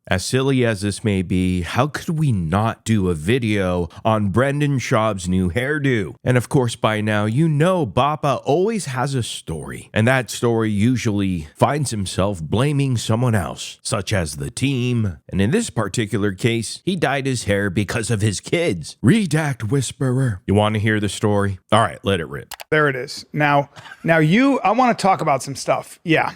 As silly as this may be, how could we not do a video on Brendan Schaub's new hairdo? And of course, by now, you know Bappa always has a story, and that story usually finds himself blaming someone else, such as the team. And in this particular case, he dyed his hair because of his kids. Redact whisperer. You want to hear the story? All right, let it rip. There it is. Now I want to talk about some stuff. Yeah.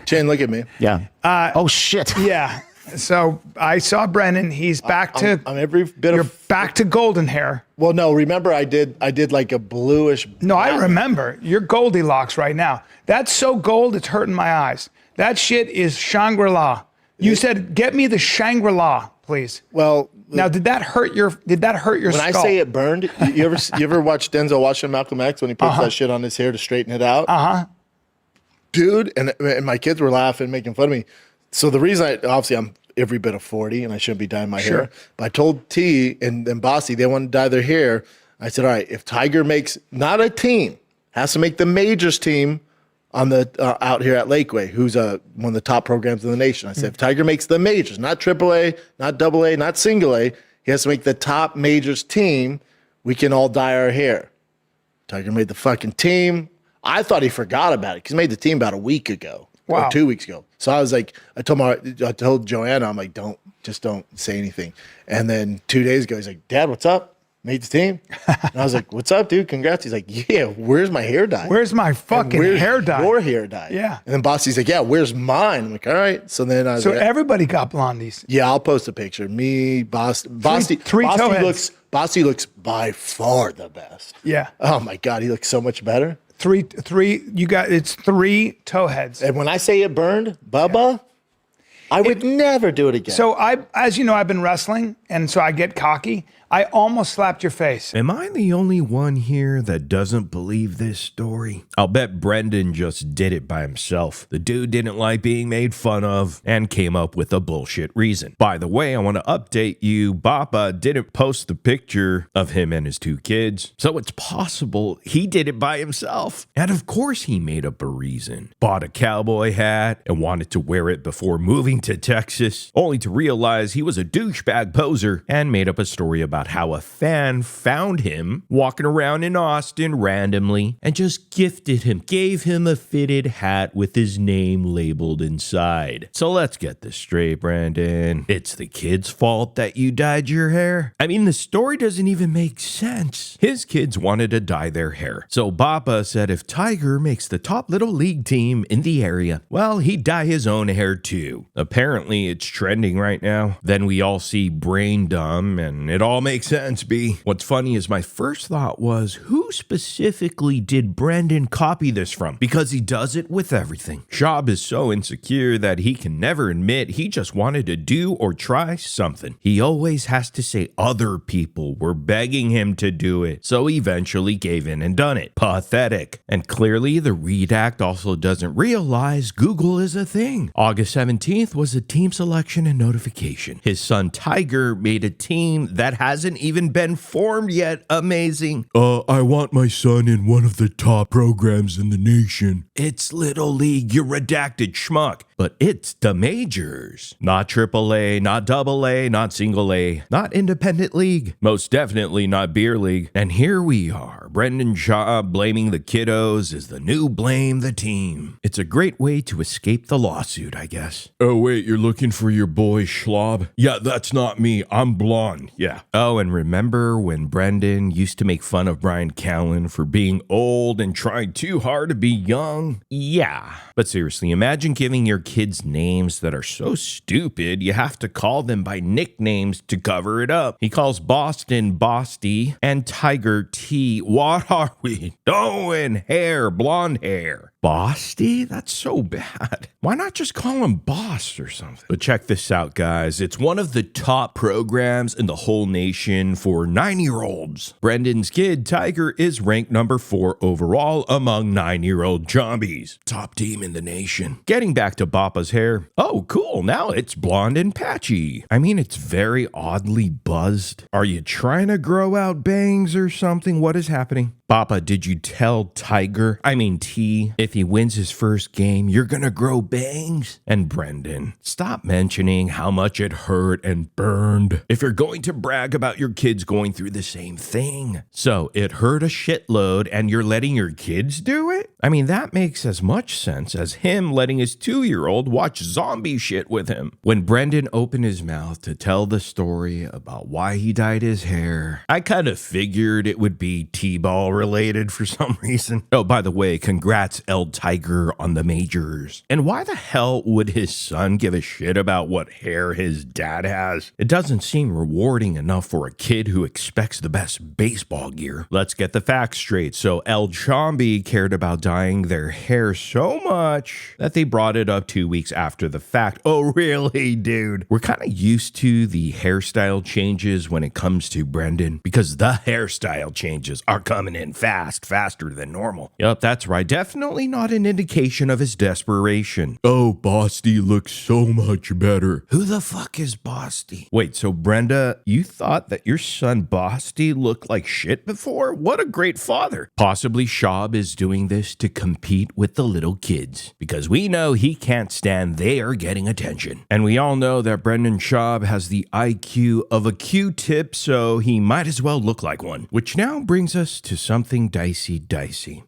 Shane, look at me. Yeah. Oh shit. Yeah. So I saw Brendan. He's back to. I'm every bit You're back to golden hair. Well, no. Remember, I did like a bluish. No, I remember. You're Goldilocks right now. That's so gold, it's hurting my eyes. That shit is Shangri-La. You said, "Get me the Shangri-La, please." Well, now did that hurt your? When When I say it burned, you ever watch Denzel Washington, Malcolm X when he puts that shit on his hair to straighten it out? Dude, and my kids were laughing, making fun of me. So the reason obviously I'm every bit of 40 and I shouldn't be dyeing my hair, but I told T and Bossy they want to dye their hair. I said, all right, if Tiger makes, not a team, has to make the majors team on the out here at Lakeway, who's one of the top programs in the nation. I said, if Tiger makes the majors, not AAA, not AA, not single A, he has to make the top majors team, we can all dye our hair. Tiger made the fucking team. I thought he forgot about it because he made the team about a week ago or 2 weeks ago. So I was like, I told Joanna, I'm like, don't say anything. And then 2 days ago, he's like, Dad, what's up? Made the team. And I was like, what's up, dude? Congrats. He's like, yeah, where's my hair dye? Where's my fucking hair dye? Your hair dye. Yeah. And then Bossy's like, yeah, where's mine? I'm like, all right. So then I was like, everybody got blondies. Yeah, I'll post a picture. Me, Bossy looks by far the best. Yeah. Oh my God, he looks so much better. It's 3 toe heads. And when I say it burned, Bubba, I would never do it again. So as you know, I've been wrestling, and so I get cocky. I almost slapped your face. Am I the only one here that doesn't believe this story? I'll bet Brendan just did it by himself. The dude didn't like being made fun of and came up with a bullshit reason. By the way, I want to update you. Bappa didn't post the picture of him and his 2 kids, so it's possible he did it by himself. And of course he made up a reason. Bought a cowboy hat and wanted to wear it before moving to Texas, only to realize he was a douchebag poser and made up a story about how a fan found him walking around in Austin randomly and just gave him a fitted hat with his name labeled inside. So let's get this straight, Brandon. It's the kid's fault that you dyed your hair? I mean, the story doesn't even make sense. His kids wanted to dye their hair. So Bappa said if Tiger makes the top little league team in the area, well, he'd dye his own hair too. Apparently it's trending right now. Then we all see brain dumb and it all makes sense, B. What's funny is my first thought was, who specifically did Brendan copy this from? Because he does it with everything. Schaub is so insecure that he can never admit he just wanted to do or try something. He always has to say other people were begging him to do it, so he eventually gave in and done it. Pathetic. And clearly the redact also doesn't realize Google is a thing. August 17th was a team selection and notification. His son Tiger made a team that hasn't even been formed yet. Amazing. I want my son in one of the top programs in the nation. It's Little League, you redacted schmuck. But it's the majors. Not AAA, not AA, not single A, not independent league. Most definitely not beer league. And here we are. Brendan Schaub blaming the kiddos is the new blame the team. It's a great way to escape the lawsuit, I guess. Oh wait, you're looking for your boy Schlob? Yeah, that's not me. I'm blonde. Yeah. Oh, and remember when Brendan used to make fun of Bryan Callen for being old and trying too hard to be young? Yeah. But seriously, imagine giving your kids names that are so stupid you have to call them by nicknames to cover it up. He calls Boston Bosty and Tiger T. What are we doing? Hair, blonde hair. Bosty? That's so bad. Why not just call him Boss or something? But check this out, guys. It's one of the top programs in the whole nation for 9-year-olds. Brendan's kid, Tiger, is ranked number 4 overall among 9-year-old zombies. Top team in the nation. Getting back to Bappa's hair. Oh, cool. Now it's blonde and patchy. I mean, it's very oddly buzzed. Are you trying to grow out bangs or something? What is happening? Bappa, did you tell T, if if he wins his first game, you're gonna grow bangs? And Brendan, stop mentioning how much it hurt and burned if you're going to brag about your kids going through the same thing. So it hurt a shitload and you're letting your kids do it? I mean, that makes as much sense as him letting his 2-year-old watch zombie shit with him. When Brendan opened his mouth to tell the story about why he dyed his hair, I kind of figured it would be T-ball related for some reason. Oh, by the way, congrats El Tiger on the majors. And why the hell would his son give a shit about what hair his dad has? It doesn't seem rewarding enough for a kid who expects the best baseball gear. Let's get the facts straight. So El Chombi cared about dyeing their hair so much that they brought it up 2 weeks after the fact. Oh, really, dude? We're kind of used to the hairstyle changes when it comes to Brendan because the hairstyle changes are coming in fast, faster than normal. Yup, that's right. Definitely not an indication of his desperation. Oh, Bosty looks so much better. Who the fuck is Bosty? Wait, so Brenda, you thought that your son Bosty looked like shit before? What a great father. Possibly Schaub is doing this to compete with the little kids because we know he can't stand they are getting attention. And we all know that Brendan Schaub has the IQ of a Q-tip, so he might as well look like one. Which now brings us to something dicey.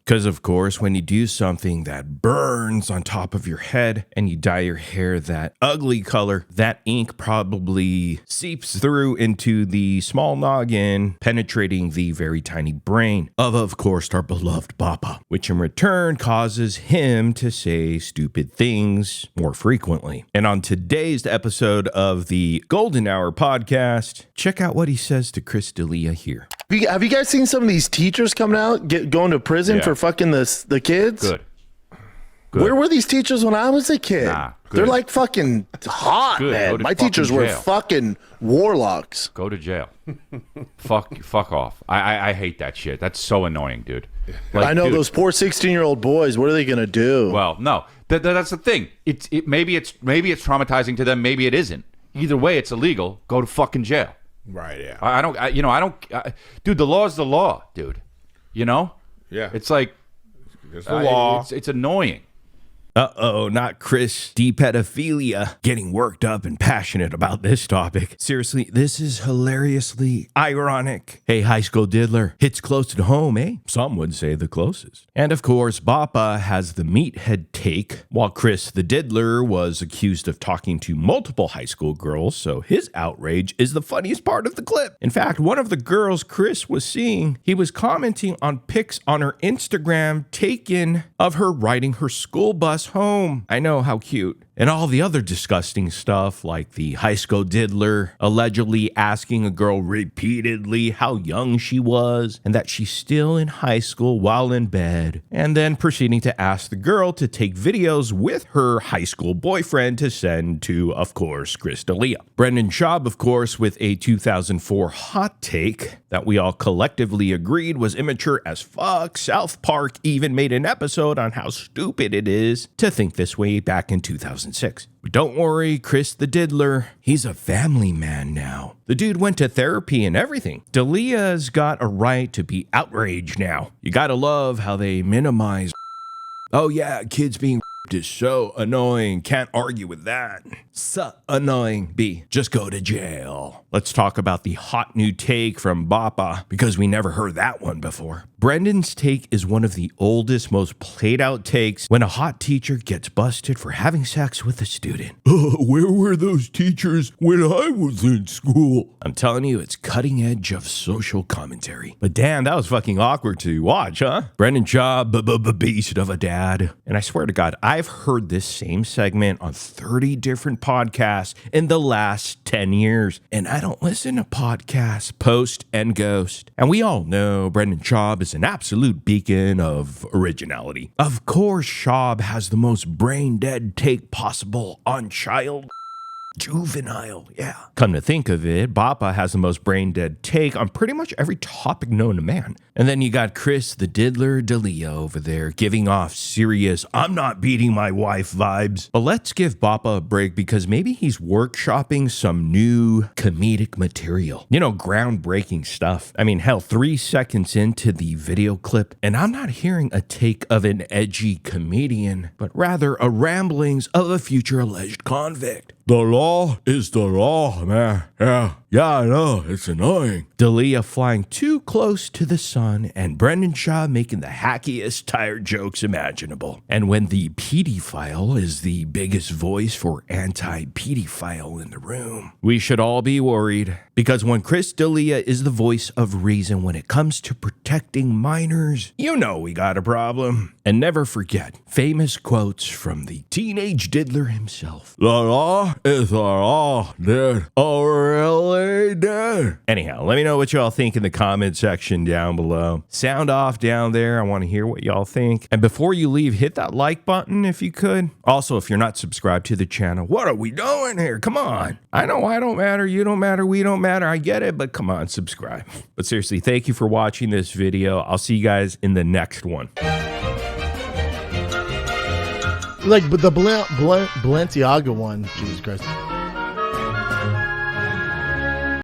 Because of course, when you do something that burns on top of your head and you dye your hair that ugly color, that ink probably seeps through into the small noggin, penetrating the very tiny brain of course, our beloved Papa, which in return causes him to say stupid things more frequently. And on today's episode of the Golden Hour podcast, check out what he says to Chris D'Elia here. Have you guys seen some of these teachers coming out, going to prison for fucking the kids? Good. Where were these teachers when I was a kid? Nah, good. They're like fucking hot, Good. Go man. to My teachers fucking were jail. fucking warlocks. Go to jail. fuck off. I hate that shit. That's so annoying, dude. Like, I know dude, those poor 16-year-old boys. What are they gonna do? Well, no. That's the thing. Maybe it's traumatizing to them. Maybe it isn't. Either way, it's illegal. Go to fucking jail. Right, yeah. I don't. Dude, the law is the law, dude. You know? Yeah. It's like It's the law. It's annoying. Uh-oh, not Chris de-pedophilia getting worked up and passionate about this topic. Seriously, this is hilariously ironic. Hey, high school diddler, hits close to home, eh? Some would say the closest. And of course, Bappa has the meathead take, while Chris the diddler was accused of talking to multiple high school girls, so his outrage is the funniest part of the clip. In fact, one of the girls Chris was seeing, he was commenting on pics on her Instagram taken of her riding her school bus home. I know, how cute. And all the other disgusting stuff, like the high school diddler allegedly asking a girl repeatedly how young she was and that she's still in high school while in bed, and then proceeding to ask the girl to take videos with her high school boyfriend to send to, of course, Chris D'Elia. Brendan Schaub, of course, with a 2004 hot take that we all collectively agreed was immature as fuck. South Park even made an episode on how stupid it is to think this way back in 2006. But don't worry, Chris the diddler, he's a family man now. The dude went to therapy and everything. D'Elia's got a right to be outraged now. You gotta love how they minimize. Oh yeah, kids being is so annoying. Can't argue with that. So annoying. B, just go to jail. Let's talk about the hot new take from Bappa, because we never heard that one before. Brendan's take is one of the oldest, most played out takes when a hot teacher gets busted for having sex with a student. Where were those teachers when I was in school? I'm telling you, it's cutting edge of social commentary. But damn, that was fucking awkward to watch, huh? Brendan Schaub, beast of a dad. And I swear to God, I've heard this same segment on 30 different podcasts in the last 10 years. And I don't listen to podcasts, post and ghost. And we all know Brendan Schaub is an absolute beacon of originality. Of course, Schaub has the most brain-dead take possible on child. Juvenile, yeah. Come to think of it, Bappa has the most brain-dead take on pretty much every topic known to man. And then you got Chris the Diddler D'Elia over there giving off serious, I'm not beating my wife vibes. But let's give Bappa a break because maybe he's workshopping some new comedic material. You know, groundbreaking stuff. I mean, hell, 3 seconds into the video clip, and I'm not hearing a take of an edgy comedian, but rather a ramblings of a future alleged convict. The law is the law, man. Yeah, I know. It's annoying. D'Elia flying too close to the sun, and Brendan Schaub making the hackiest tired jokes imaginable. And when the pedophile is the biggest voice for anti-pedophile in the room, we should all be worried. Because when Chris D'Elia is the voice of reason when it comes to protecting minors, you know we got a problem. And never forget famous quotes from the teenage diddler himself. The law is the law, dude. Oh, really, dude? Anyhow, let me know what y'all think in the comment section down below. Sound off down there. I want to hear what y'all think. And before you leave, hit that like button if you could. Also, if you're not subscribed to the channel, what are we doing here? Come on. I know I don't matter, you don't matter, we don't matter. I get it, but come on, subscribe. But seriously, thank you for watching this video. I'll see you guys in the next one. Like, but the Balenciaga one, Jesus Christ.